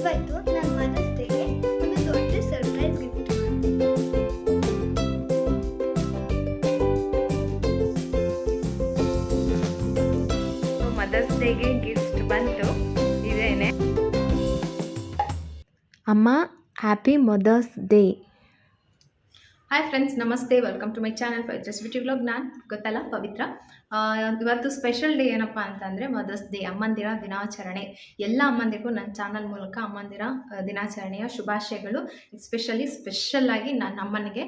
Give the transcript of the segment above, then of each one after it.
ಇವತ್ತು ನನ್ನ ಮದರ್ಸ್ ಡೇಗೆ ಒಂದು ದೊಡ್ಡ ಸರ್ಪ್ರೈಸ್ ಗಿಫ್ಟ್. ಮದರ್ಸ್ ಡೇಗೆ ಗಿಫ್ಟ್ ಬಂತು ಇದೇನೆ. ಅಮ್ಮ happy mother's day. Hi friends, ನಮಸ್ತೆ, ವೆಲ್ಕಮ್ ಟು ಮೈ ಚಾನಲ್ ಪವಿತ್ರಸ್ಬೆautyvlog. ನಾನು ಗೊತ್ತಲ್ಲ ಪವಿತ್ರ. ಇವತ್ತು ಸ್ಪೆಷಲ್ ಡೇ ಏನಪ್ಪ ಅಂತಂದರೆ ಮದರ್ಸ್ ಡೇ, ಅಮ್ಮಂದಿರ ದಿನಾಚರಣೆ. ಎಲ್ಲ ಅಮ್ಮಂದಿರಿಗೂ ನನ್ನ ಚಾನಲ್ ಮೂಲಕ ಅಮ್ಮಂದಿರ ದಿನಾಚರಣೆಯ ಶುಭಾಶಯಗಳು. ಸ್ಪೆಷಲ್ಲಾಗಿ ನನ್ನ ಅಮ್ಮನಿಗೆ,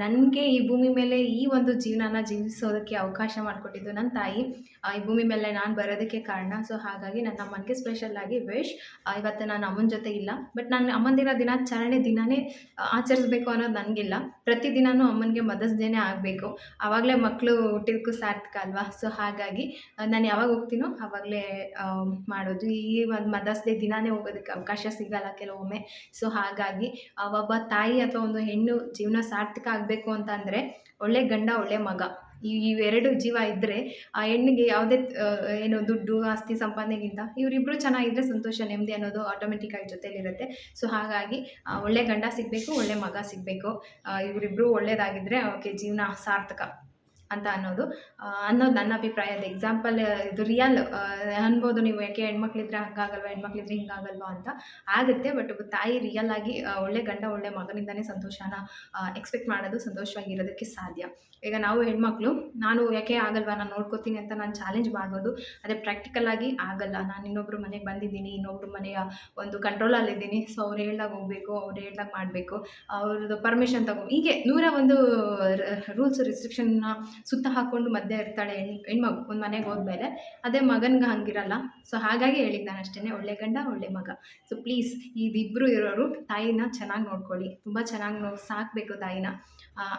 ನನಗೆ ಈ ಭೂಮಿ ಮೇಲೆ ಈ ಒಂದು ಜೀವನನ ಜೀವಿಸೋದಕ್ಕೆ ಅವಕಾಶ ಮಾಡಿಕೊಟ್ಟಿದ್ದು ನನ್ನ ತಾಯಿ. ಈ ಭೂಮಿ ಮೇಲೆ ನಾನು ಬರೋದಕ್ಕೆ ಕಾರಣ. ಸೊ ಹಾಗಾಗಿ ನನ್ನ ಅಮ್ಮನಿಗೆ ಸ್ಪೆಷಲ್ಲಾಗಿ ವಿಶ್. ಇವತ್ತು ನಾನು ಅಮ್ಮನ ಜೊತೆ ಇಲ್ಲ, ಬಟ್ ನಾನು ಅಮ್ಮಂದಿರ ದಿನಾಚರಣೆ ದಿನವೇ ಆಚರಿಸ್ಬೇಕು ಅನ್ನೋದು ನನಗಿಲ್ಲ. ಪ್ರತಿದಿನವೂ ಅಮ್ಮನಿಗೆ ಮದರ್ಸ್ ಡೇನೇ ಆಗಬೇಕು, ಆವಾಗಲೇ ಮಕ್ಕಳು ಹುಟ್ಟಿದಕ್ಕೂ ಸಾರ್ಥಕ ಅಲ್ವಾ. ಸೊ ಹಾಗಾಗಿ ನಾನು ಯಾವಾಗ ಹೋಗ್ತೀನೋ ಆವಾಗಲೇ ಮಾಡೋದು. ಈ ಒಂದು ಮದರ್ಸ್ ಡೇ ದಿನಾನೇ ಹೋಗೋದಕ್ಕೆ ಅವಕಾಶ ಸಿಗಲ್ಲ ಕೆಲವೊಮ್ಮೆ. ಸೊ ಹಾಗಾಗಿ ಒಬ್ಬ ತಾಯಿ ಅಥವಾ ಒಂದು ಹೆಣ್ಣು ಜೀವನ ಸಾರ್ಥಕ ಆಗಬೇಕು ಅಂತಂದರೆ ಒಳ್ಳೆ ಗಂಡ ಒಳ್ಳೆ ಮಗ ಇವೆರಡು ಜೀವ ಇದ್ದರೆ ಆ ಹೆಣ್ಣಿಗೆ ಯಾವುದೇ ಏನು ದುಡ್ಡು ಆಸ್ತಿ ಸಂಪಾದನೆಗಿಂತ ಇವರಿಬ್ಬರು ಚೆನ್ನಾಗಿದ್ದರೆ ಸಂತೋಷ, ನೆಮ್ಮದಿ ಅನ್ನೋದು ಆಟೋಮೆಟಿಕ್ಕಾಗಿ ಜೊತೆಲಿರುತ್ತೆ. ಸೊ ಹಾಗಾಗಿ ಒಳ್ಳೆ ಗಂಡ ಸಿಗಬೇಕು, ಒಳ್ಳೆ ಮಗ ಸಿಗಬೇಕು, ಇವರಿಬ್ಬರು ಒಳ್ಳೆಯದಾಗಿದ್ದರೆ ಓಕೆ ಜೀವನ ಸಾರ್ಥಕ ಅಂತ ಅನ್ನೋದು ನನ್ನ ಅಭಿಪ್ರಾಯದ ಎಕ್ಸಾಂಪಲ್. ಇದು ರಿಯಲ್ ಅನ್ಬೋದು ನೀವು, ಯಾಕೆ ಹೆಣ್ಮಕ್ಳಿದ್ರೆ ಹಂಗಾಗಲ್ವ, ಹೆಣ್ಮಕ್ಳಿದ್ರೆ ಹಿಂಗಾಗಲ್ವಾ ಅಂತ ಆಗುತ್ತೆ. ಬಟ್ ತಾಯಿ ರಿಯಲ್ ಆಗಿ ಒಳ್ಳೆ ಗಂಡ ಒಳ್ಳೆ ಮಗನಿಂದನೇ ಸಂತೋಷನ ಎಕ್ಸ್ಪೆಕ್ಟ್ ಮಾಡೋದು, ಸಂತೋಷವಾಗಿರೋದಕ್ಕೆ ಸಾಧ್ಯ. ಈಗ ನಾವು ಹೆಣ್ಮಕ್ಳು ನಾನು ಯಾಕೆ ಆಗಲ್ವಾ, ನಾನು ನೋಡ್ಕೋತೀನಿ ಅಂತ ನಾನು ಚಾಲೆಂಜ್ ಮಾಡ್ಬೋದು. ಅದೇ ಪ್ರಾಕ್ಟಿಕಲಾಗಿ ಆಗಲ್ಲ. ನಾನು ಇನ್ನೊಬ್ರು ಮನೆಗೆ ಬಂದಿದ್ದೀನಿ, ಇನ್ನೊಬ್ರು ಮನೆಯ ಒಂದು ಕಂಟ್ರೋಲಲ್ಲಿದ್ದೀನಿ. ಸೊ ಅವ್ರು ಹೇಳ್ದಾಗ ಹೋಗಬೇಕು, ಅವ್ರು ಹೇಳ್ದಾಗ ಮಾಡಬೇಕು, ಅವ್ರದ್ದು ಪರ್ಮಿಷನ್ ಹೀಗೆ 101 ರೂಲ್ಸ್ ರಿಸ್ಟ್ರಿಕ್ಷನ್ನ ಸುತ್ತ ಹಾಕ್ಕೊಂಡು ಮಧ್ಯೆ ಇರ್ತಾಳೆ ಹೆಣ್ಮಗು ಒಂದು ಮನೆಗೆ ಹೋದ್ಮೇಲೆ. ಅದೇ ಮಗನಿಗೆ ಹಂಗಿರಲ್ಲ. ಸೊ ಹಾಗಾಗಿ ಹೇಳಿದ್ದು ನಾನು ಅಷ್ಟೇ, ಒಳ್ಳೆ ಗಂಡ ಒಳ್ಳೆ ಮಗ. ಸೊ ಪ್ಲೀಸ್ ಇದಿಬ್ಬರು ಇರೋರು ತಾಯಿನ ಚೆನ್ನಾಗಿ ನೋಡ್ಕೊಳ್ಳಿ, ತುಂಬ ಚೆನ್ನಾಗಿ ಸಾಕಬೇಕು ತಾಯಿನ,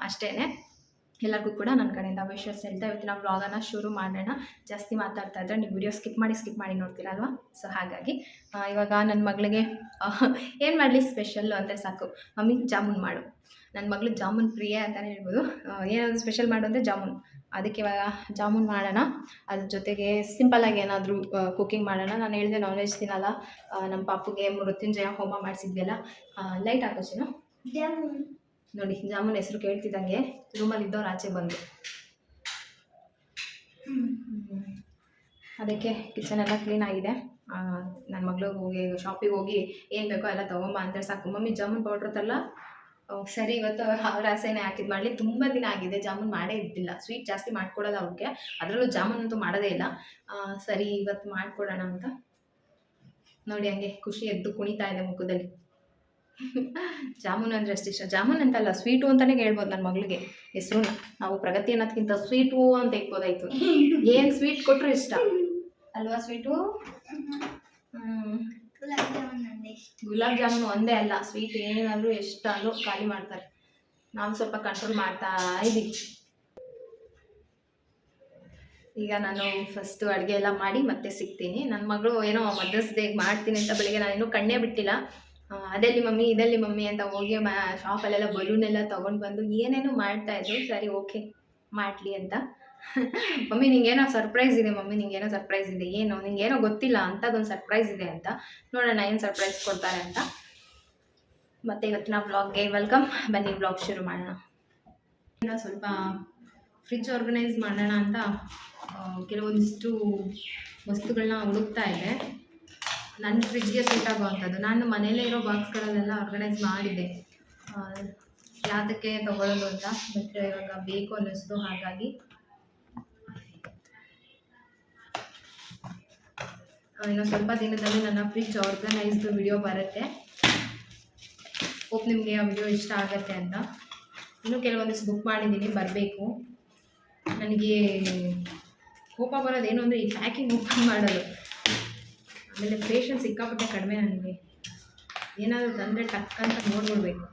ಅಷ್ಟೇ. ಎಲ್ಲರಿಗೂ ಕೂಡ ನನ್ನ ಕಡೆಯಿಂದ ವಿಶಸ್ ಹೇಳ್ತಾ ಇವತ್ತಿನ ವ್ಲಾಗನ್ನು ಶುರು ಮಾಡೋಣ. ಜಾಸ್ತಿ ಮಾತಾಡ್ತಾ ಇದ್ದರೆ ನೀವು ವಿಡಿಯೋ ಸ್ಕಿಪ್ ಮಾಡಿ ನೋಡ್ತೀರಲ್ವ. ಸೊ ಹಾಗಾಗಿ ಇವಾಗ ನನ್ನ ಮಗಳಿಗೆ ಏನು ಮಾಡಲಿ ಸ್ಪೆಷಲ್ಲು ಅಂದರೆ ಸಾಕು, ಮಮ್ಮಿ ಜಾಮೂನ್ ಮಾಡು. ನನ್ನ ಮಗಳು ಜಾಮೂನ್ ಪ್ರಿಯ ಅಂತಲೇ ಹೇಳ್ಬೋದು. ಏನಾದರೂ ಸ್ಪೆಷಲ್ ಮಾಡು ಅಂದರೆ ಜಾಮೂನ್. ಅದಕ್ಕೆ ಇವಾಗ ಜಾಮೂನ್ ಮಾಡೋಣ. ಅದ್ರ ಜೊತೆಗೆ ಸಿಂಪಲ್ಲಾಗಿ ಏನಾದರೂ ಕುಕ್ಕಿಂಗ್ ಮಾಡೋಣ. ನಾನು ಹೇಳಿದೆ ನಾನ್ ವೆಜ್ ತಿನ್ನಲ್ಲ. ನಮ್ಮ ಪಾಪುಗೆ ಮೃತ್ಯುಂಜಯ ಹೋಮ ಮಾಡಿಸಿದ್ವಲ್ಲ, ಲೈಟ್ ಹಾಕೋಚಿನ ಜಾಮೂನ್ ನೋಡಿ. ಜಾಮೂನ್ ಹೆಸರು ಕೇಳ್ತಿದ್ದಂಗೆ ರೂಮಲ್ಲಿ ಇದ್ದವ್ರು ಆಚೆ ಬಂದು, ಅದಕ್ಕೆ ಕಿಚನ್ ಎಲ್ಲ ಕ್ಲೀನ್ ಆಗಿದೆ. ನನ್ನ ಮಗಳು ಹೋಗಿ ಶಾಪಿಗೆ ಹೋಗಿ ಏನು ಬೇಕೋ ಎಲ್ಲ ತೊಗೊಂಬ ಅಂದರೆ ಸಾಕು. ಮಮ್ಮಿ ಜಾಮೂನ್ ಪೌಡ್ರ್ ತರಲ್ಲ. ಸರಿ, ಇವತ್ತು ಅವ್ರ ಆಸೆನೇ ಹಾಕಿದ್ದು ಮಾಡಲಿ. ತುಂಬ ದಿನ ಆಗಿದೆ ಜಾಮೂನ್ ಮಾಡೇ ಇದ್ದಿಲ್ಲ. ಸ್ವೀಟ್ ಜಾಸ್ತಿ ಮಾಡ್ಕೊಡೋಲ್ಲ ಅವ್ರಿಗೆ, ಅದರಲ್ಲೂ ಜಾಮೂನ್ ಅಂತೂ ಮಾಡೋದೇ ಇಲ್ಲ. ಸರಿ ಇವತ್ತು ಮಾಡಿಕೊಡೋಣ ಅಂತ ನೋಡಿ. ಹಂಗೆ ಖುಷಿ ಎದ್ದು ಕುಣಿತಾ ಇದೆ ಮುಖದಲ್ಲಿ. ಜಾಮೂನ್ ಅಂದರೆ ಅಷ್ಟು ಇಷ್ಟ. ಜಾಮೂನ್ ಅಂತಲ್ಲ, ಸ್ವೀಟು ಅಂತಲೇ ಹೇಳ್ಬೋದು ನನ್ನ ಮಗಳಿಗೆ ಹೆಸರು. ನಾವು ಪ್ರಗತಿ ಅನ್ನೋದಕ್ಕಿಂತ ಸ್ವೀಟು ಅಂತ ಇಟ್ಬೋದಾಯ್ತು. ಏನು ಸ್ವೀಟ್ ಕೊಟ್ಟರು ಇಷ್ಟ ಅಲ್ವಾ ಸ್ವೀಟು. ಗುಲಾಬ್ ಜಾಮೂನ್ ಒಂದೇ ಅಲ್ಲ, ಸ್ವೀಟ್ ಏನಾದರೂ ಎಷ್ಟಾದರೂ ಖಾಲಿ ಮಾಡ್ತಾರೆ. ನಾವು ಸ್ವಲ್ಪ ಕಂಟ್ರೋಲ್ ಮಾಡ್ತಾ ಇದ್ದೀವಿ. ಈಗ ನಾನು ಫಸ್ಟು ಅಡುಗೆ ಎಲ್ಲ ಮಾಡಿ ಮತ್ತೆ ಸಿಗ್ತೀನಿ. ನನ್ನ ಮಗಳು ಏನೋ ಮದರ್ಸ್ ಡೇಗೆ ಮಾಡ್ತೀನಿ ಅಂತ ಬೆಳಿಗ್ಗೆ ನಾನು ಇನ್ನೂ ಕಣ್ಣೇ ಬಿಟ್ಟಿಲ್ಲ. ಅದೆಲ್ಲಿ ಮಮ್ಮಿ ಇದೆಲ್ಲಿ ಮಮ್ಮಿ ಅಂತ ಹೋಗಿ ಶಾಪಲ್ಲೆಲ್ಲ ಬಲೂನೆಲ್ಲ ತೊಗೊಂಡು ಬಂದು ಏನೇನೋ ಮಾಡ್ತಾಯಿದ್ರು. ಸರಿ ಓಕೆ ಮಾಡಲಿ ಅಂತ. ಮಮ್ಮಿ ನಿಂಗೇನೋ ಸರ್ಪ್ರೈಸ್ ಇದೆ, ಮಮ್ಮಿ ನಿಂಗೇನೋ ಸರ್ಪ್ರೈಸ್ ಇದೆ, ಏನು ನಿಂಗೇನೋ ಗೊತ್ತಿಲ್ಲ ಅಂಥದ್ದೊಂದು ಸರ್ಪ್ರೈಸ್ ಇದೆ ಅಂತ. ನೋಡೋಣ ಏನು ಸರ್ಪ್ರೈಸ್ ಕೊಡ್ತಾರೆ ಅಂತ. ಮತ್ತು ಇವತ್ತಿನ ವ್ಲಾಗ್ಗೆ ವೆಲ್ಕಮ್. ಬನ್ನಿ ವ್ಲಾಗ್ ಶುರು ಮಾಡೋಣ. ಸ್ವಲ್ಪ ಫ್ರಿಜ್ ಆರ್ಗನೈಸ್ ಮಾಡೋಣ ಅಂತ ಕೆಲವೊಂದಿಷ್ಟು ವಸ್ತುಗಳನ್ನ ಹುಡುಕ್ತಾ ಇದೆ, ನನ್ನ ಫ್ರಿಜ್ಗೆ ಸೂಟ್ ಆಗೋವಂಥದ್ದು. ನಾನು ಮನೆಯಲ್ಲೇ ಇರೋ ಬಾಕ್ಸ್ಗಳನ್ನೆಲ್ಲ ಆರ್ಗನೈಸ್ ಮಾಡಿದ್ದೆ, ಯಾವುದಕ್ಕೆ ತೊಗೊಳ್ಳೋದು ಅಂತ. ಬಟ್ ಇವಾಗ ಬೇಕು ಅನ್ನಿಸ್ತು, ಹಾಗಾಗಿ ಇನ್ನು ಸ್ವಲ್ಪ ದಿನದಲ್ಲಿ ನನ್ನ ಫ್ರಿಜ್ ಆರ್ಗನೈಸ್ದು ವಿಡಿಯೋ ಬರುತ್ತೆ. ಹೋಪ್ ನಿಮಗೆ ಆ ವಿಡಿಯೋ ಇಷ್ಟ ಆಗುತ್ತೆ ಅಂತ. ಇನ್ನೂ ಕೆಲವೊಂದಿಷ್ಟು ಬುಕ್ ಮಾಡಿದ್ದೀನಿ, ಬರಬೇಕು. ನನಗೆ ಕೋಪ ಬರೋದೇನು ಅಂದರೆ ಈ ಪ್ಯಾಕಿಂಗ್ ಓಪನ್ ಮಾಡೋದು. ಆಮೇಲೆ ಪೇಷನ್ಸ್ ಸಿಕ್ಕಾಪಟ್ಟೆ ಕಡಿಮೆ ನನಗೆ. ಏನಾದರೂ ತಂದರೆ ಟಕ್ ಅಂತ ನೋಡ್ಬಿಡ್ಬೇಕು.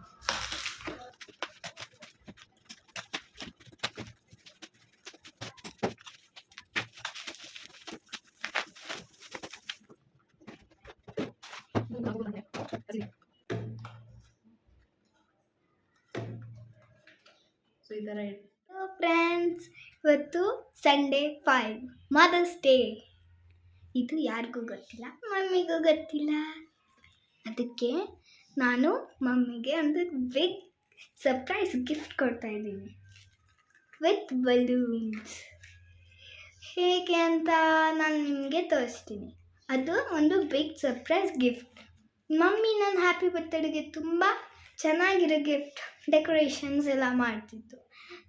ಸೊ ಈ ಥರ ಫ್ರೆಂಡ್ಸ್, ಇವತ್ತು ಸಂಡೇ 5 ಮದರ್ಸ್ ಡೇ. ಇದು ಯಾರಿಗೂ ಗೊತ್ತಿಲ್ಲ, ಮಮ್ಮಿಗೂ ಗೊತ್ತಿಲ್ಲ. ಮತ್ತು ಅದಕ್ಕೆ ನಾನು ಮಮ್ಮಿಗೆ ಒಂದು ಬಿಗ್ ಸರ್ಪ್ರೈಸ್ ಗಿಫ್ಟ್ ಕೊಡ್ತಾ ಇದ್ದೀನಿ ವಿತ್ ಬಲೂನ್ಸ್. ಹೇಗೆ ಅಂತ ನಾನು ನಿಮಗೆ ತೋರಿಸ್ತೀನಿ. ಅದು ಒಂದು ಬಿಗ್ ಸರ್ಪ್ರೈಸ್ ಗಿಫ್ಟ್. ಮಮ್ಮಿ ನನ್ನ ಹ್ಯಾಪಿ ಬರ್ತ್ಡೇಗೆ ತುಂಬ ಚೆನ್ನಾಗಿರೋ ಗಿಫ್ಟ್ ಡೆಕೋರೇಷನ್ಸ್ ಎಲ್ಲ ಮಾಡ್ತಿತ್ತು.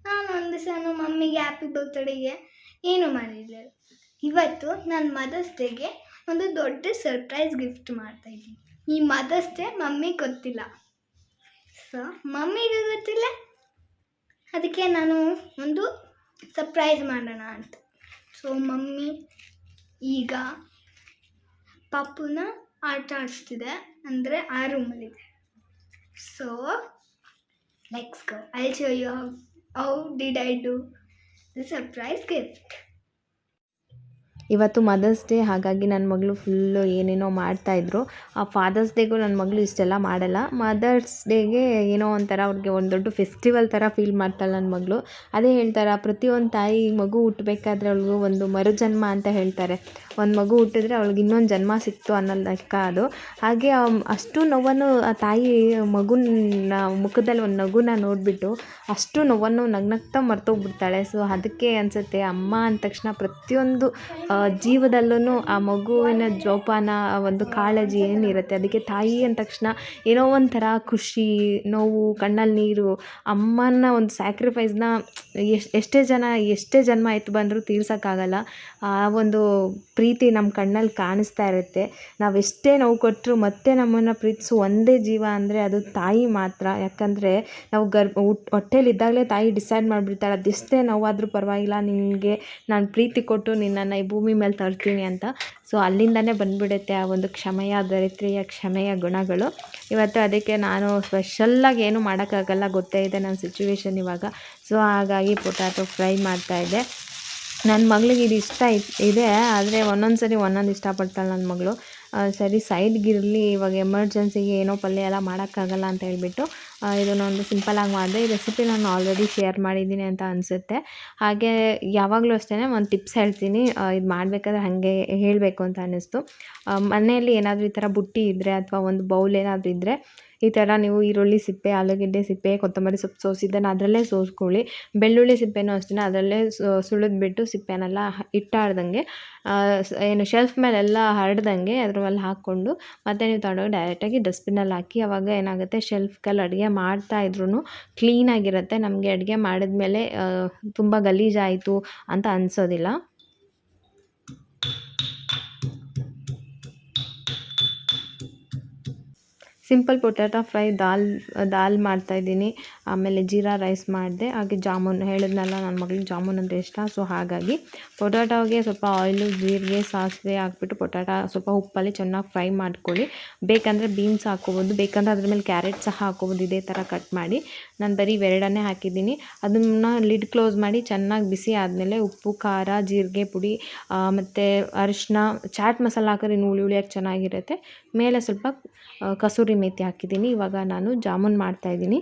ನಾನು ಒಂದು ಸಲ ಮಮ್ಮಿಗೆ ಹ್ಯಾಪಿ ಬರ್ತ್ಡೇಗೆ ಏನು ಮಾಡಿರಲಿಲ್ಲ. ಇವತ್ತು ನಾನು ಮದರ್ಸ್ ಡೇಗೆ ಒಂದು ದೊಡ್ಡ ಸರ್ಪ್ರೈಸ್ ಗಿಫ್ಟ್ ಮಾಡ್ತಾಯಿದ್ದೀನಿ. ಈ ಮದರ್ಸ್ ಡೇ ಮಮ್ಮಿಗೆ ಗೊತ್ತಿಲ್ಲ, ಸೊ ಮಮ್ಮಿಗೆ ಗೊತ್ತಿಲ್ಲ, ಅದಕ್ಕೆ ನಾನು ಒಂದು ಸರ್ಪ್ರೈಸ್ ಮಾಡೋಣ ಅಂತ. ಸೊ ಮಮ್ಮಿ ಈಗ ಪಪ್ಪುನ ಆಟ ಆಡಿಸ್ತಿದೆ, ಅಂದರೆ ಆ ರೂಮಲ್ಲಿದೆ. So let's go. I show you how did I do the surprise gift. ಇವತ್ತು ಮದರ್ಸ್ ಡೇ, ಹಾಗಾಗಿ ನನ್ನ ಮಗಳು ಫುಲ್ಲು ಏನೇನೋ ಮಾಡ್ತಾಯಿದ್ರು. ಆ ಫಾದರ್ಸ್ ಡೇಗೂ ನನ್ನ ಮಗಳು ಇಷ್ಟೆಲ್ಲ ಮಾಡಲ್ಲ. ಮದರ್ಸ್ ಡೇಗೆ ಏನೋ ಒಂಥರ ಅವ್ರಿಗೆ ಒಂದು ದೊಡ್ಡ ಫೆಸ್ಟಿವಲ್ ಥರ ಫೀಲ್ ಮಾಡ್ತಾಳೆ ನನ್ನ ಮಗಳು. ಅದೇ ಹೇಳ್ತಾರೆ, ಪ್ರತಿಯೊಂದು ತಾಯಿ ಮಗು ಹುಟ್ಟಬೇಕಾದ್ರೆ ಅವಳಿಗೂ ಒಂದು ಮರುಜನ್ಮ ಅಂತ ಹೇಳ್ತಾರೆ. ಒಂದು ಮಗು ಹುಟ್ಟಿದ್ರೆ ಅವಳಿಗೆ ಇನ್ನೊಂದು ಜನ್ಮ ಸಿಕ್ತು ಅನ್ನೋ ಲೆಕ್ಕ ಅದು. ಹಾಗೆ ಅಷ್ಟು ನೋವನ್ನು ಆ ತಾಯಿ ಮಗುನ ಮುಖದಲ್ಲಿ ಒಂದು ನಗುನ ನೋಡಿಬಿಟ್ಟು ಅಷ್ಟು ನೋವನ್ನು ನಗ್ನಗ್ತಾ ಮರ್ತೋಗ್ಬಿಡ್ತಾಳೆ. ಸೊ ಅದಕ್ಕೆ ಅನಿಸುತ್ತೆ, ಅಮ್ಮ ಅಂದ ತಕ್ಷಣ ಪ್ರತಿಯೊಂದು ಜೀವದಲ್ಲೂ ಆ ಮಗುವಿನ ಜೋಪಾನ, ಒಂದು ಕಾಳಜಿ ಏನಿರುತ್ತೆ, ಅದಕ್ಕೆ ತಾಯಿ ಅಂದ ತಕ್ಷಣ ಏನೋ ಒಂಥರ ಖುಷಿ, ನೋವು, ಕಣ್ಣಲ್ಲಿ ನೀರು. ಅಮ್ಮನ ಒಂದು ಸ್ಯಾಕ್ರಿಫೈಸ್ನ ಎಷ್ಟೇ ಜನ್ಮ ಆಯ್ತು ಬಂದರೂ ತೀರ್ಸೋಕ್ಕಾಗಲ್ಲ. ಆ ಒಂದು ಪ್ರೀತಿ ನಮ್ಮ ಕಣ್ಣಲ್ಲಿ ಕಾಣಿಸ್ತಾ ಇರುತ್ತೆ. ನಾವೆಷ್ಟೇ ನೋವು ಕೊಟ್ಟರು ಮತ್ತೆ ನಮ್ಮನ್ನು ಪ್ರೀತಿಸೋ ಒಂದೇ ಜೀವ ಅಂದರೆ ಅದು ತಾಯಿ ಮಾತ್ರ. ಯಾಕಂದರೆ ನಾವು ಹೊಟ್ಟೆಲಿದ್ದಾಗಲೇ ತಾಯಿ ಡಿಸೈಡ್ ಮಾಡಿಬಿಡ್ತಾಳೆ, ಅದೆಷ್ಟೇ ನೋವಾದರೂ ಪರವಾಗಿಲ್ಲ, ನಿನಗೆ ನಾನು ಪ್ರೀತಿ ಕೊಟ್ಟು ನಿನ್ನನ್ನು ಈ ಭೂಮಿ ಮೇಲೆ ತರ್ತೀನಿ ಅಂತ. ಸೊ ಅಲ್ಲಿಂದನೇ ಬಂದುಬಿಡುತ್ತೆ ಆ ಒಂದು ಕ್ಷಮೆಯ ಧರಿತ್ರಿಯ ಕ್ಷಮೆಯ ಗುಣಗಳು. ಇವತ್ತು ಅದಕ್ಕೆ ನಾನು ಸ್ಪೆಷಲ್ಲಾಗಿ ಏನೂ ಮಾಡೋಕ್ಕಾಗಲ್ಲ, ಗೊತ್ತೇ ಇದೆ ನನ್ನ ಸಿಚುವೇಶನ್ ಇವಾಗ. ಸೊ ಹಾಗಾಗಿ ಪೊಟ್ಯಾಟೊ ಫ್ರೈ ಮಾಡ್ತಾಯಿದ್ದೆ. ನನ್ನ ಮಗಳಿಗೆ ಇದು ಇಷ್ಟ ಇದೆ, ಆದರೆ ಒಂದೊಂದು ಸರಿ ಒಂದೊಂದು ಇಷ್ಟಪಡ್ತಾಳೆ ನನ್ನ ಮಗಳು. ಸರಿ ಸೈಡ್ಗಿರಲಿ, ಇವಾಗ ಎಮರ್ಜೆನ್ಸಿಗೆ ಏನೋ ಪಲ್ಯ ಎಲ್ಲ ಮಾಡೋಕ್ಕಾಗಲ್ಲ ಅಂತ ಹೇಳಿಬಿಟ್ಟು ಇದನ್ನೊಂದು ಸಿಂಪಲಾಗಿ ಮಾಡಿದೆ. ಈ ರೆಸಿಪಿ ನಾನು ಆಲ್ರೆಡಿ ಶೇರ್ ಮಾಡಿದ್ದೀನಿ ಅಂತ ಅನಿಸುತ್ತೆ. ಹಾಗೆ ಯಾವಾಗಲೂ ಅಷ್ಟೇ ಒಂದು ಟಿಪ್ಸ್ ಹೇಳ್ತೀನಿ, ಇದು ಮಾಡಬೇಕಾದ್ರೆ ಹಾಗೆ ಹೇಳಬೇಕು ಅಂತ ಅನ್ನಿಸ್ತು. ಮನೆಯಲ್ಲಿ ಏನಾದರೂ ಈ ಥರ ಬುಟ್ಟಿ ಇದ್ದರೆ ಅಥವಾ ಒಂದು ಬೌಲ್ ಏನಾದರೂ ಇದ್ದರೆ ಈ ಥರ ನೀವು ಈರುಳ್ಳಿ ಸಿಪ್ಪೆ, ಆಲೂಗೆಡ್ಡೆ ಸಿಪ್ಪೆ, ಕೊತ್ತಂಬರಿ ಸೊಪ್ಪು ಸೋಸಿದ್ದನ್ನು ಅದರಲ್ಲೇ ಸೋಸ್ಕೊಳ್ಳಿ. ಬೆಳ್ಳುಳ್ಳಿ ಸಿಪ್ಪೆನೂ ಅಷ್ಟೇ ಅದರಲ್ಲೇ ಸುಳಿದ್ಬಿಟ್ಟು ಸಿಪ್ಪೆನೆಲ್ಲ ಇಟ್ಟಾಡ್ದಂಗೆ ಏನು ಶೆಲ್ಫ್ ಮೇಲೆಲ್ಲ ಹರಡ್ದಂಗೆ ಅದ್ರ ಮೇಲೆ ಹಾಕ್ಕೊಂಡು ಮತ್ತೆ ನೀವು ತಗೊಂಡೋಗಿ ಡೈರೆಕ್ಟಾಗಿ ಡಸ್ಟ್ಬಿನ್ನಲ್ಲಿ ಹಾಕಿ. ಆವಾಗ ಏನಾಗುತ್ತೆ, ಶೆಲ್ಫ್ಗಲ್ಲಿ ಅಡುಗೆ ಮಾಡ್ತಾಯಿದ್ರೂ ಕ್ಲೀನಾಗಿರುತ್ತೆ. ನಮಗೆ ಅಡುಗೆ ಮಾಡಿದ್ಮೇಲೆ ತುಂಬ ಗಲೀಜಾಯಿತು ಅಂತ ಅನಿಸೋದಿಲ್ಲ. ಸಿಂಪಲ್ ಪೊಟ್ಯಾಟೊ ಫ್ರೈ, ದಾಲ್ ಮಾಡ್ತಾಯಿದ್ದೀನಿ. ಆಮೇಲೆ ಜೀರಾ ರೈಸ್ ಮಾಡಿದೆ. ಹಾಗೆ ಜಾಮೂನ್ ಹೇಳಿದ್ನಲ್ಲ, ನನ್ನ ಮಗಳಿಗೆ ಜಾಮೂನ್ ಅಂದರೆ ಇಷ್ಟ. ಸೊ ಹಾಗಾಗಿ ಪೊಟ್ಯಾಟೋಗೆ ಸ್ವಲ್ಪ ಆಯಿಲು, ಜೀರಿಗೆ, ಸಾಸಿವೆ ಹಾಕ್ಬಿಟ್ಟು ಪೊಟ್ಯಾಟೊ ಸ್ವಲ್ಪ ಉಪ್ಪಲ್ಲಿ ಚೆನ್ನಾಗಿ ಫ್ರೈ ಮಾಡ್ಕೊಳ್ಳಿ. ಬೇಕಂದರೆ ಬೀನ್ಸ್ ಹಾಕ್ಕೋಬೋದು, ಬೇಕಂದರೆ ಅದ್ರ ಮೇಲೆ ಕ್ಯಾರೆಟ್ ಸಹ ಹಾಕ್ಕೋಬೋದು. ಇದೇ ಥರ ಕಟ್ ಮಾಡಿ ನಾನು ಬರೀ ಇವೆರಡನ್ನೇ ಹಾಕಿದ್ದೀನಿ. ಅದನ್ನು ಲಿಡ್ ಕ್ಲೋಸ್ ಮಾಡಿ ಚೆನ್ನಾಗಿ ಬಿಸಿ ಆದಮೇಲೆ ಉಪ್ಪು, ಖಾರ, ಜೀರಿಗೆ ಪುಡಿ ಮತ್ತು ಅರಿಶಿನ, ಚಾಟ್ ಮಸಾಲ ಹಾಕಿದ್ರೆ ಇನ್ನು ಹುಳಿಯಾಗಿ ಚೆನ್ನಾಗಿರುತ್ತೆ. ಮೇಲೆ ಸ್ವಲ್ಪ ಕಸೂರಿ ಮೇಥಿ ಹಾಕಿದ್ದೀನಿ. ಇವಾಗ ನಾನು ಜಾಮೂನ್ ಮಾಡ್ತಾಯಿದ್ದೀನಿ.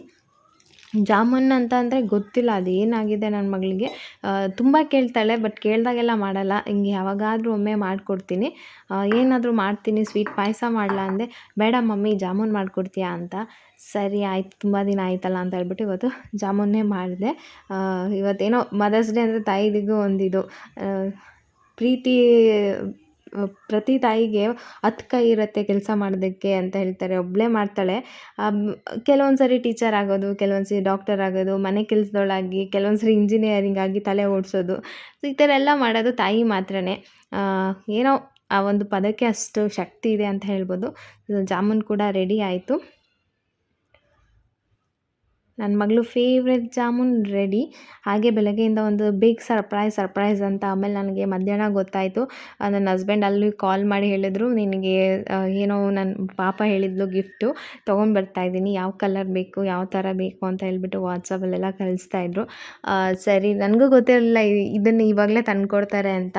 ಜಾಮೂನ್ ಅಂತ ಅಂದರೆ ಗೊತ್ತಿಲ್ಲ ಅದು ಏನಾಗಿದೆ ನನ್ನ ಮಗಳಿಗೆ. ತುಂಬ ಕೇಳ್ತಾಳೆ, ಬಟ್ ಕೇಳಿದಾಗೆಲ್ಲ ಮಾಡಲ್ಲ. ಹಿಂಗೆ ಯಾವಾಗಾದರೂ ಒಮ್ಮೆ ಮಾಡಿಕೊಡ್ತೀನಿ. ಏನಾದರೂ ಮಾಡ್ತೀನಿ, ಸ್ವೀಟ್ ಪಾಯಸ ಮಾಡಲ ಅಂದೆ. ಬೇಡ ಮಮ್ಮಿ ಜಾಮೂನ್ ಮಾಡಿಕೊಡ್ತೀಯಾ ಅಂತ. ಸರಿ ಆಯಿತು, ತುಂಬ ದಿನ ಆಯ್ತಲ್ಲ ಅಂತ ಹೇಳ್ಬಿಟ್ಟು ಇವತ್ತು ಜಾಮೂನ್ನೇ ಮಾಡಿದೆ. ಇವತ್ತೇನೋ ಮದರ್ಸ್ ಡೇ ಅಂದರೆ ತಾಯಿದಿಗೂ ಒಂದಿದು ಪ್ರೀತಿ. ಪ್ರತಿ ತಾಯಿಗೆ 10 ಕೈ ಇರುತ್ತೆ ಕೆಲಸ ಮಾಡೋದಕ್ಕೆ ಅಂತ ಹೇಳ್ತಾರೆ. ಒಬ್ಬಳೇ ಮಾಡ್ತಾಳೆ. ಕೆಲವೊಂದು ಸರಿ ಟೀಚರ್ ಆಗೋದು, ಕೆಲವೊಂದು ಸರಿ ಡಾಕ್ಟರ್ ಆಗೋದು, ಮನೆ ಕೆಲಸದವಳಾಗಿ, ಕೆಲವೊಂದು ಸರಿ ಇಂಜಿನಿಯರಿಂಗ್ ಆಗಿ ತಲೆ ಓಡಿಸೋದು. ಸೊ ಈ ಥರ ಎಲ್ಲ ಮಾಡೋದು ತಾಯಿ ಮಾತ್ರನೇ. ಏನೋ ಆ ಒಂದು ಪದಕ್ಕೆ ಅಷ್ಟು ಶಕ್ತಿ ಇದೆ ಅಂತ ಹೇಳ್ಬೋದು. ಜಾಮೂನ್ ಕೂಡ ರೆಡಿ ಆಯಿತು. ನನ್ನ ಮಗಳು ಫೇವ್ರೆಟ್ ಜಾಮೂನ್ ರೆಡಿ. ಹಾಗೆ ಬೆಳಗ್ಗೆಯಿಂದ ಒಂದು ಬಿಗ್ ಸರ್ಪ್ರೈಸ್ ಅಂತ. ಆಮೇಲೆ ನನಗೆ ಮಧ್ಯಾಹ್ನ ಗೊತ್ತಾಯಿತು. ನನ್ನ ಹಸ್ಬೆಂಡ್ ಅಲ್ಲಿ ಕಾಲ್ ಮಾಡಿ ಹೇಳಿದ್ರು, ನಿನಗೆ ಏನೋ ನನ್ನ ಪಾಪ ಹೇಳಿದ್ಲು ಗಿಫ್ಟು ತೊಗೊಂಡು ಬರ್ತಾಯಿದ್ದೀನಿ, ಯಾವ ಕಲರ್ ಬೇಕು, ಯಾವ ಥರ ಬೇಕು ಅಂತ ಹೇಳ್ಬಿಟ್ಟು ವಾಟ್ಸಪ್ಪಲ್ಲೆಲ್ಲ ಕಳಿಸ್ತಾಯಿದ್ರು. ಸರಿ, ನನಗೂ ಗೊತ್ತಿರಲಿಲ್ಲ ಇದನ್ನು ಇವಾಗಲೇ ತಂದುಕೊಡ್ತಾರೆ ಅಂತ.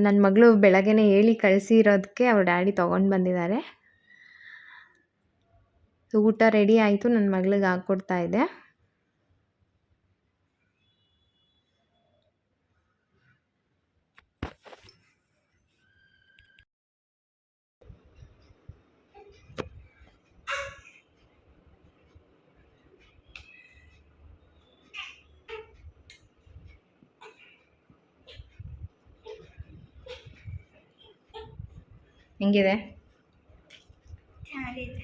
ನನ್ನ ಮಗಳು ಬೆಳಗ್ಗೆನೇ ಹೇಳಿ ಕಳಿಸಿರೋದಕ್ಕೆ ಅವ್ರ ಡ್ಯಾಡಿ ತೊಗೊಂಡು ಬಂದಿದ್ದಾರೆ. ಊಟ ರೆಡಿ ಆಯಿತು, ನನ್ನ ಮಗಳಿಗೆ ಹಾಕ್ಕೊಡ್ತಾ ಇದ್ದೆ. ಹೆಂಗಿದೆ? ಚೆನ್ನಾಗಿದೆ.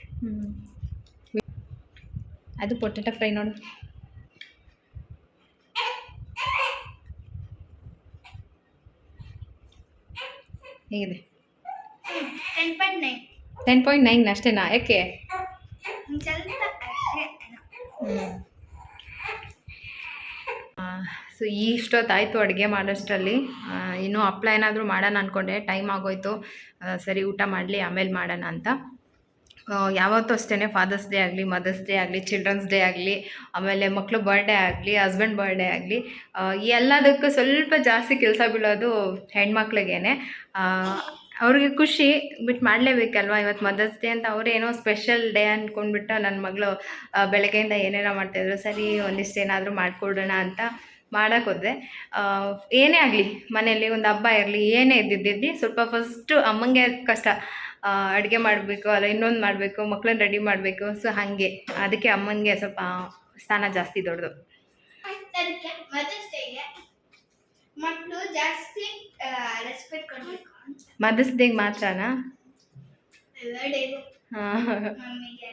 ಅದು ಪೊಟೆಟೊ ಫ್ರೈ ನೋಡು. ಹೇಗಿದೆ? 10.9. 10.9 ಅಷ್ಟೇನಾ? ಯಾಕೆ? ಸೊ ಇಷ್ಟೊತ್ತಾಯಿತು ಅಡುಗೆ ಮಾಡೋಷ್ಟರಲ್ಲಿ. ಇನ್ನೂ ಹಪ್ಳ ಏನಾದರೂ ಮಾಡೋಣ ಅಂದ್ಕೊಂಡೆ, ಟೈಮ್ ಆಗೋಯ್ತು. ಸರಿ ಊಟ ಮಾಡಲಿ ಆಮೇಲೆ ಮಾಡೋಣ ಅಂತ. ಯಾವತ್ತೂ ಅಷ್ಟೇ ಫಾದರ್ಸ್ ಡೇ ಆಗಲಿ, ಮದರ್ಸ್ ಡೇ ಆಗಲಿ, ಚಿಲ್ಡ್ರನ್ಸ್ ಡೇ ಆಗಲಿ, ಆಮೇಲೆ ಮಕ್ಕಳು ಬರ್ಡೇ ಆಗಲಿ, ಹಸ್ಬೆಂಡ್ ಬರ್ಡೇ ಆಗಲಿ, ಎಲ್ಲದಕ್ಕೂ ಸ್ವಲ್ಪ ಜಾಸ್ತಿ ಕೆಲಸ ಬೀಳೋದು ಹೆಣ್ಮಕ್ಳಿಗೇನೆ. ಅವ್ರಿಗೆ ಖುಷಿ ಬಿಟ್ಟು ಮಾಡಲೇಬೇಕಲ್ವ. ಇವತ್ತು ಮದರ್ಸ್ ಡೇ ಅಂತ ಅವರೇನೋ ಸ್ಪೆಷಲ್ ಡೇ ಅಂದ್ಕೊಂಡ್ಬಿಟ್ಟು ನನ್ನ ಮಗಳು ಬೆಳಗ್ಗೆಯಿಂದ ಏನೇನೋ ಮಾಡ್ತಾಯಿದ್ರು. ಸರಿ ಒಂದಿಷ್ಟು ಏನಾದರೂ ಮಾಡಿಕೊಡೋಣ ಅಂತ ಮಾಡೋಕ್ಕೋದ್ರೆ, ಏನೇ ಆಗಲಿ ಮನೆಯಲ್ಲಿ ಒಂದು ಹಬ್ಬ ಇರಲಿ ಏನೇ ಇದ್ದಿದ್ದು ಸ್ವಲ್ಪ ಫಸ್ಟು ಅಮ್ಮಂಗೆ ಕಷ್ಟ. ಅಡುಗೆ ಮಾಡಬೇಕು, ಅಲ್ಲ ಇನ್ನೊಂದು ಮಾಡಬೇಕು, ಮಕ್ಕಳನ್ನ ರೆಡಿ ಮಾಡಬೇಕು. ಸೊ ಹಾಗೆ ಅದಕ್ಕೆ ಅಮ್ಮನಿಗೆ ಸ್ವಲ್ಪ ಸ್ಥಾನ ಜಾಸ್ತಿ ದೊಡ್ಡದು. ಅದಕ್ಕೆ ಮದರ್ಸ್ ಡೇಗೆ ಮಕ್ಕಳು ಜಾಸ್ತಿ ರೆಸ್ಪೆಕ್ಟ್ ಕೊಡಬೇಕು. ಮದರ್ಸ್ ಡೇಗೆ ಮಾತ್ರನಾ? ಎಲ್ಲ ಡೇಗೂ ಮಮ್ಮಿಗೆ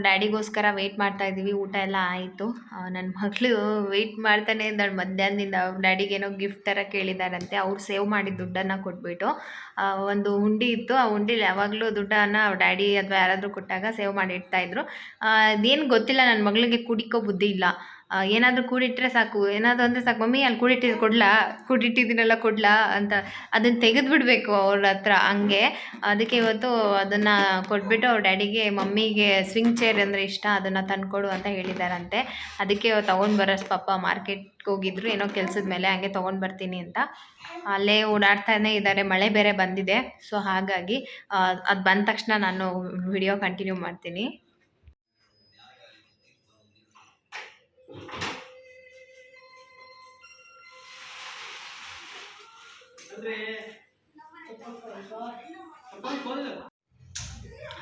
ಡ್ಯಾಡಿಗೋಸ್ಕರ ವೆಯ್ಟ್ ಮಾಡ್ತಾ ಇದ್ದೀವಿ. ಊಟ ಎಲ್ಲ ಆಯಿತು. ನನ್ನ ಮಗಳು ವೆಯ್ಟ್ ಮಾಡ್ತಾನೆ ಇದ್ದಾಳೆ ಮಧ್ಯಾಹ್ನದಿಂದ. ಡ್ಯಾಡಿಗೇನೋ ಗಿಫ್ಟ್ ಥರ ಕೇಳಿದಾರಂತೆ. ಅವ್ರು ಸೇವ್ ಮಾಡಿದ ದುಡ್ಡನ್ನು ಕೊಟ್ಬಿಟ್ಟು ಒಂದು ಹುಂಡಿ ಇತ್ತು. ಆ ಹುಂಡಿಲಿ ಯಾವಾಗಲೂ ದುಡ್ಡನ್ನು ಡ್ಯಾಡಿ ಅಥವಾ ಯಾರಾದರೂ ಕೊಟ್ಟಾಗ ಸೇವ್ ಮಾಡಿ ಇಡ್ತಾಯಿದ್ರು. ಅದೇನು ಗೊತ್ತಿಲ್ಲ, ನನ್ನ ಮಗಳಿಗೆ ಕುಡಿಕೋ ಬುದ್ಧಿ ಇಲ್ಲ. ಏನಾದರೂ ಕೂಡಿಟ್ರೆ ಸಾಕು, ಏನಾದರೂ ಅಂದರೆ ಸಾಕು, ಮಮ್ಮಿ ಅಲ್ಲಿ ಕೂಡಿಟ್ಟಿದ್ದೀನಲ್ಲ ಕೊಡ್ಲಾ ಅಂತ ಅದನ್ನು ತೆಗೆದುಬಿಡ್ಬೇಕು ಅವ್ರ ಹತ್ರ. ಹಂಗೆ ಅದಕ್ಕೆ ಇವತ್ತು ಅದನ್ನು ಕೊಟ್ಬಿಟ್ಟು ಅವ್ರ ಡ್ಯಾಡಿಗೆ ಮಮ್ಮಿಗೆ ಸ್ವಿಂಗ್ ಚೇರ್ ಅಂದರೆ ಇಷ್ಟ, ಅದನ್ನು ತಂದುಕೊಡು ಅಂತ ಹೇಳಿದಾರಂತೆ. ಅದಕ್ಕೆ ತೊಗೊಂಡು ಬರೋಷ್ಟು ಪಾಪ ಮಾರ್ಕೆಟ್ಗೆ ಹೋಗಿದ್ರು ಏನೋ ಕೆಲಸದ ಮೇಲೆ, ಹಂಗೆ ತೊಗೊಂಡು ಬರ್ತೀನಿ ಅಂತ ಅಲ್ಲೇ ಓಡಾಡ್ತಾನೆ ಇದ್ದಾರೆ. ಮಳೆ ಬೇರೆ ಬಂದಿದೆ. ಸೊ ಹಾಗಾಗಿ ಅದು ಬಂದ ತಕ್ಷಣ ನಾನು ವಿಡಿಯೋ ಕಂಟಿನ್ಯೂ ಮಾಡ್ತೀನಿ.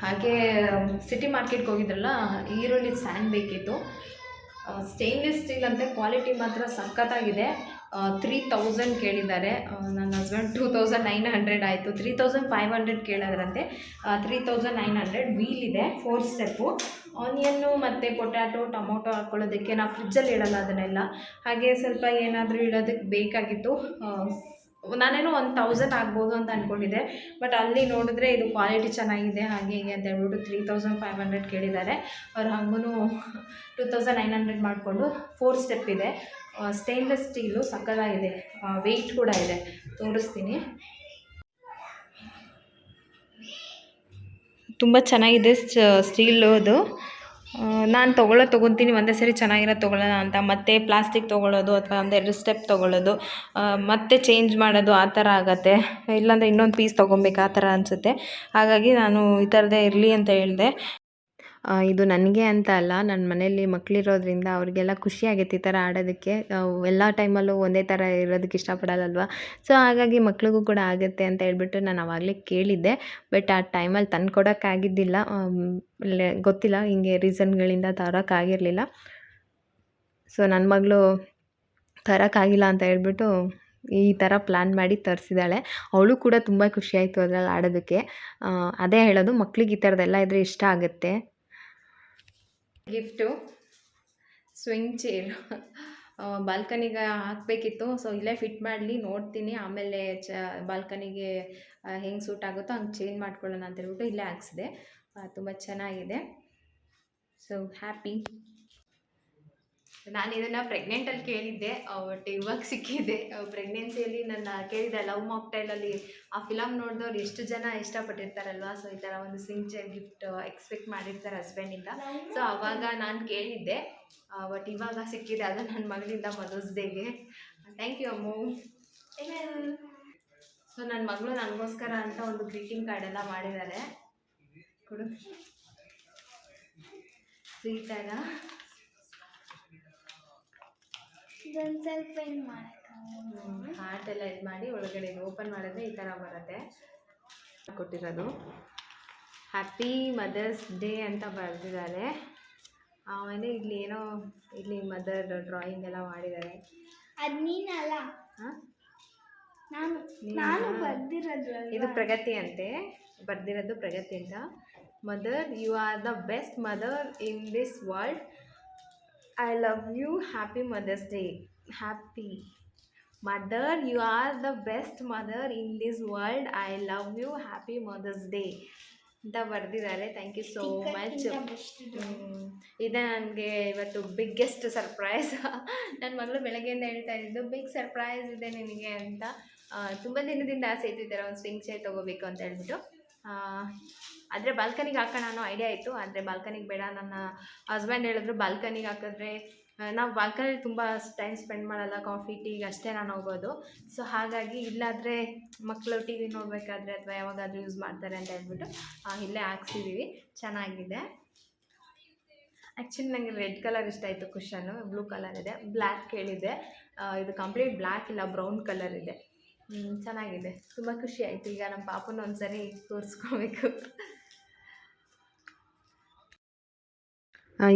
ಹಾಗೆ ಸಿಟಿ ಮಾರ್ಕೆಟ್ಗೆ ಹೋಗಿದ್ರಲ್ಲ, ಈರುಳ್ಳಿ ಸ್ಟ್ಯಾಂಡ್ ಬೇಕಿತ್ತು. ಸ್ಟೇನ್ಲೆಸ್ ಸ್ಟೀಲ್ ಅಂತೆ, ಕ್ವಾಲಿಟಿ ಮಾತ್ರ ಸಖತ್ತಾಗಿದೆ. 3000 ಕೇಳಿದ್ದಾರೆ. ನನ್ನ ಹಸ್ಬೆಂಡ್ 2900 ಆಯಿತು. 3500 ಕೇಳಿದ್ರಂತೆ. 3900. ವೀಲ್ ಇದೆ, 4 ಸ್ಟೆಪ್ಪು. ಆನಿಯನ್ನು ಮತ್ತು ಪೊಟ್ಯಾಟೊ, ಟೊಮೊಟೊ ಹಾಕ್ಕೊಳ್ಳೋದಕ್ಕೆ ನಾವು ಫ್ರಿಜ್ಜಲ್ಲಿ ಇಡಲ್ಲ ಅದನ್ನೆಲ್ಲ. ಹಾಗೆ ಸ್ವಲ್ಪ ಏನಾದರೂ ಇಡೋದಕ್ಕೆ ಬೇಕಾಗಿತ್ತು. ನಾನೇನೋ 1000 ಆಗ್ಬೋದು ಅಂತ ಅಂದ್ಕೊಂಡಿದ್ದೆ. ಬಟ್ ಅಲ್ಲಿ ನೋಡಿದ್ರೆ ಇದು ಕ್ವಾಲಿಟಿ ಚೆನ್ನಾಗಿದೆ ಹಾಗೆ ಹೀಗೆ ಅಂತ ಹೇಳ್ಬಿಟ್ಟು 3500 ಕೇಳಿದ್ದಾರೆ. ಅವ್ರು ಹಾಗೂ 2900 ಮಾಡಿಕೊಂಡು 4 ಸ್ಟೆಪ್ ಇದೆ. ಸ್ಟೇನ್ಲೆಸ್ ಸ್ಟೀಲು ಸಕ್ಕತ್ತಾಗಿದೆ, ವೆಯ್ಟ್ ಕೂಡ ಇದೆ, ತೋರಿಸ್ತೀನಿ. ತುಂಬ ಚೆನ್ನಾಗಿದೆ ಸ್ಟೀಲು ಅದು. ನಾನು ತೊಗೊತೀನಿ ಒಂದೇ ಸರಿ ಚೆನ್ನಾಗಿರೋದು ತೊಗೊಳ್ಳೋಣ ಅಂತ. ಮತ್ತೆ ಪ್ಲಾಸ್ಟಿಕ್ ತೊಗೊಳ್ಳೋದು ಅಥವಾ ಒಂದೆರಡು ಸ್ಟೆಪ್ ತೊಗೊಳ್ಳೋದು, ಮತ್ತೆ ಚೇಂಜ್ ಮಾಡೋದು ಆ ಥರ ಆಗುತ್ತೆ. ಇಲ್ಲಾಂದರೆ ಇನ್ನೊಂದು ಪೀಸ್ ತೊಗೊಬೇಕು ಆ ಥರ ಅನಿಸುತ್ತೆ. ಹಾಗಾಗಿ ನಾನು ಈ ಥರದೇ ಇರಲಿ ಅಂತ ಹೇಳಿದೆ. ಇದು ನನಗೆ ಅಂತ ಅಲ್ಲ, ನನ್ನ ಮನೆಯಲ್ಲಿ ಮಕ್ಕಳಿರೋದ್ರಿಂದ ಅವ್ರಿಗೆಲ್ಲ ಖುಷಿಯಾಗೈತೆ ಈ ಥರ ಆಡೋದಕ್ಕೆ. ಎಲ್ಲ ಟೈಮಲ್ಲೂ ಒಂದೇ ಥರ ಇರೋದಕ್ಕೆ ಇಷ್ಟಪಡೋಲ್ಲಲ್ವ. ಸೊ ಹಾಗಾಗಿ ಮಕ್ಳಿಗೂ ಕೂಡ ಆಗುತ್ತೆ ಅಂತ ಹೇಳ್ಬಿಟ್ಟು ನಾನು ಆವಾಗಲೇ ಕೇಳಿದ್ದೆ. ಬಟ್ ಆ ಟೈಮಲ್ಲಿ ತಂದು ಕೊಡೋಕ್ಕಾಗಿದ್ದಿಲ್ಲ, ಗೊತ್ತಿಲ್ಲ ಹಿಂಗೆ ರೀಸನ್ಗಳಿಂದ ತರೋಕ್ಕಾಗಿರಲಿಲ್ಲ. ಸೊ ನನ್ನ ಮಗಳು ತರೋಕ್ಕಾಗಿಲ್ಲ ಅಂತ ಹೇಳ್ಬಿಟ್ಟು ಈ ಥರ ಪ್ಲ್ಯಾನ್ ಮಾಡಿ ತರಿಸಿದ್ದಾಳೆ. ಅವಳು ಕೂಡ ತುಂಬ ಖುಷಿಯಾಯಿತು ಅದರಲ್ಲಿ ಆಡೋದಕ್ಕೆ. ಅದೇ ಹೇಳೋದು, ಮಕ್ಳಿಗೆ ಈ ಥರದ್ದೆಲ್ಲ ಇದ್ದರೆ ಇಷ್ಟ ಆಗುತ್ತೆ. ಗಿಫ್ಟು ಸ್ವಿಂಗ್ ಚೇರ್ ಬಾಲ್ಕನಿಗೆ ಹಾಕಬೇಕಿತ್ತು. ಸೊ ಇಲ್ಲೇ ಫಿಟ್ ಮಾಡಲಿ ನೋಡ್ತೀನಿ, ಆಮೇಲೆ ಬಾಲ್ಕನಿಗೆ ಹೆಂಗೆ ಸೂಟ್ ಆಗುತ್ತೋ ಹಂಗೆ ಚೇಂಜ್ ಮಾಡ್ಕೊಳ್ಳೋಣ ಅಂತ ಹೇಳ್ಬಿಟ್ಟು ಇಲ್ಲೇ ಹಾಕ್ಸಿದೆ. ತುಂಬ ಚೆನ್ನಾಗಿದೆ. So happy. ನಾನು ಇದನ್ನು ಪ್ರೆಗ್ನೆಂಟಲ್ಲಿ ಕೇಳಿದ್ದೆ, ಬಟ್ ಇವಾಗ ಸಿಕ್ಕಿದೆ. ಪ್ರೆಗ್ನೆನ್ಸಿಯಲ್ಲಿ ನನ್ನ ಕೇಳಿದೆ ಲವ್ ಮಾಕ್ಟೈಲಲ್ಲಿ ಆ ಫಿಲಮ್ ನೋಡಿದವ್ರು ಎಷ್ಟು ಜನ ಇಷ್ಟಪಟ್ಟಿರ್ತಾರಲ್ವ. ಸೊ ಈ ಥರ ಒಂದು ಸ್ವಿಂಗ್ ಚೇರ್ ಗಿಫ್ಟ್ ಎಕ್ಸ್ಪೆಕ್ಟ್ ಮಾಡಿರ್ತಾರೆ ಹಸ್ಬೆಂಡಿಂದ. ಸೊ ಆವಾಗ ನಾನು ಕೇಳಿದ್ದೆ, ಬಟ್ ಇವಾಗ ಸಿಕ್ಕಿದೆ. ಅದು ನನ್ನ ಮಗಳಿಂದ ಮದರ್ಸ್ ಡೇಗೆ. ಥ್ಯಾಂಕ್ ಯು ಅಮ್ಮು. ಸೊ ನನ್ನ ಮಗಳು ನನಗೋಸ್ಕರ ಅಂತ ಒಂದು ಗ್ರೀಟಿಂಗ್ ಕಾರ್ಡೆಲ್ಲ ಮಾಡಿದ್ದಾರೆ. ಕೊಡು, ಸ್ವೀಟಾಗ ಹಾರ್ಟ್ ಎಲ್ಲ ಇದು ಮಾಡಿ ಒಳಗಡೆ ಓಪನ್ ಮಾಡಿದ್ರೆ ಈ ಥರ ಬರುತ್ತೆ. ಕೊಟ್ಟಿರೋದು ಹ್ಯಾಪಿ ಮದರ್ಸ್ ಡೇ ಅಂತ ಬರೆದಿದ್ದಾರೆ. ಆಮೇಲೆ ಇಲ್ಲಿ ಏನೋ ಇಲ್ಲಿ ಮದರ್ ಡ್ರಾಯಿಂಗ್ ಎಲ್ಲ ಮಾಡಿದ್ದಾರೆ. ಅದು ನೀನಲ್ಲ, ಹಾಂ ನಾನು ನೀನಾ? ನಾನು ಬರ್ದಿರೋದು ಇದು ಪ್ರಗತಿ ಅಂತೆ, ಬರ್ದಿರೋದು ಪ್ರಗತಿ ಅಂತ. Mother, you are the best mother in this world. I love you. Happy mother's day. Happy mother, you are the best mother in this world. I love you. Happy mother's day ಅಂತ ಬರೆದಿದ್ದಾರೆ. Thank you so much. ಇದೇ ನನಗೆ ಇವತ್ತು biggest surprise. ನನ್ನ ಮಗಳು ಬೆಳಗ್ಗೆಯಿಂದ ಹೇಳ್ತಾ ಇದ್ದಿದ್ದು ಬಿಗ್ ಸರ್ಪ್ರೈಸ್ ಇದೆ ನಿನಗೆ ಅಂತ. ತುಂಬ ದಿನದಿಂದ ಆಸೆ ಇತ್ತು ಈ ಥರ ಒಂದು ಸ್ವಿಂಗ್ ಚೇರ್ ತೊಗೋಬೇಕು ಅಂತ ಹೇಳ್ಬಿಟ್ಟು. ಆದರೆ ಬಾಲ್ಕನಿಗೆ ಹಾಕೋಣ ಅನ್ನೋ ಐಡಿಯಾ ಇತ್ತು. ಆದರೆ ಬಾಲ್ಕನಿಗೆ ಬೇಡ, ನನ್ನ ಹಸ್ಬೆಂಡ್ ಹೇಳಿದ್ರು ಬಾಲ್ಕನಿಗೆ ಹಾಕಿದ್ರೆ ನಾವು ಬಾಲ್ಕನಿಲಿ ತುಂಬ ಟೈಮ್ ಸ್ಪೆಂಡ್ ಮಾಡಲ್ಲ, ಕಾಫಿ ಟೀಗೆ ಅಷ್ಟೇ ನಾನು ಹೋಗೋದು. ಸೊ ಹಾಗಾಗಿ ಇಲ್ಲಾದರೆ ಮಕ್ಕಳು ಟಿ ವಿ ನೋಡಬೇಕಾದ್ರೆ ಅಥವಾ ಯಾವಾಗಾದರೂ ಯೂಸ್ ಮಾಡ್ತಾರೆ ಅಂತ ಹೇಳ್ಬಿಟ್ಟು ಇಲ್ಲೇ ಹಾಕ್ಸಿದ್ದೀವಿ. ಚೆನ್ನಾಗಿದೆ. ಆ್ಯಕ್ಚುಲಿ ನನಗೆ ರೆಡ್ ಕಲರ್ ಇಷ್ಟ ಆಯಿತು. ಕುಷನ್ನು ಬ್ಲೂ ಕಲರ್ ಇದೆ, ಬ್ಲ್ಯಾಕ್ ಕೇಳಿದೆ. ಇದು ಕಂಪ್ಲೀಟ್ ಬ್ಲ್ಯಾಕ್ ಇಲ್ಲ, ಬ್ರೌನ್ ಕಲರ್ ಇದೆ. ಚೆನ್ನಾಗಿದೆ, ತುಂಬ ಖುಷಿ ಆಯಿತು. ಈಗ ನಮ್ಮ ಪಾಪನ ಒಂದ್ಸರಿ ತೋರಿಸ್ಕೋಬೇಕು.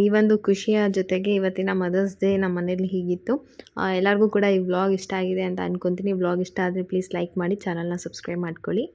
ಈ ಒಂದು ಖುಷಿಯ ಜೊತೆಗೆ ಇವತ್ತಿನ ಮದರ್ಸ್ ಡೇ ನಮ್ಮ ಮನೇಲಿ ಹೀಗಿತ್ತು. ಎಲ್ಲರಿಗೂ ಕೂಡ ಈ ವ್ಲಾಗ್ ಇಷ್ಟ ಆಗಿದೆ ಅಂತ ಅಂದ್ಕೊತೀನಿ. ವ್ಲಾಗ್ ಇಷ್ಟ ಆದರೆ ಪ್ಲೀಸ್ ಲೈಕ್ ಮಾಡಿ, ಚಾನಲ್ನ ಸಬ್ಸ್ಕ್ರೈಬ್ ಮಾಡ್ಕೊಳ್ಳಿ.